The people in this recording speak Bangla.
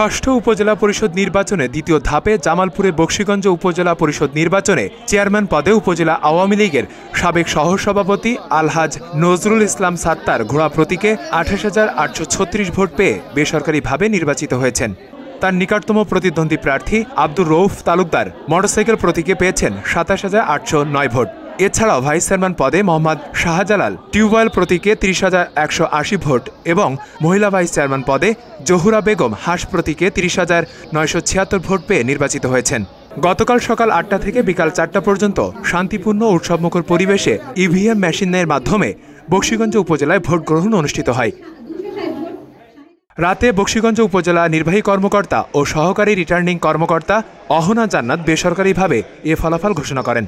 ষষ্ঠ উপজেলা পরিষদ নির্বাচনে দ্বিতীয় ধাপে জামালপুরে বকশীগঞ্জ উপজেলা পরিষদ নির্বাচনে চেয়ারম্যান পদে উপজেলা আওয়ামী লীগের সাবেক সহসভাপতি আলহাজ নজরুল ইসলাম সাত্তার ঘোড়া প্রতীকে ২৮,৮৩৬ ভোট পেয়ে বেসরকারিভাবে নির্বাচিত হয়েছেন। তার নিকটতম প্রতিদ্বন্দ্বী প্রার্থী আব্দুর রৌফ তালুকদার মোটরসাইকেল প্রতীকে পেয়েছেন ২৭,৮০৯ ভোট। এছাড়াও ভাইস চেয়ারম্যান পদে মোহাম্মদ শাহজালাল টিউবওয়েল প্রতীকে ৩০,১৮০ ভোট এবং মহিলা ভাইস চেয়ারম্যান পদে জহুরা বেগম হাঁস প্রতীকে ৩০,৯৭৬ ভোট পেয়ে নির্বাচিত হয়েছেন। গতকাল সকাল ৮টা থেকে বিকাল ৪টা পর্যন্ত শান্তিপূর্ণ উৎসবমুখর পরিবেশে ইভিএম মেশিনের মাধ্যমে বকশীগঞ্জ উপজেলায় ভোট গ্রহণ অনুষ্ঠিত হয়। রাতে বকশীগঞ্জ উপজেলা নির্বাহী কর্মকর্তা ও সহকারী রিটার্নিং কর্মকর্তা অহনা জান্নাত বেসরকারিভাবে এ ফলাফল ঘোষণা করেন।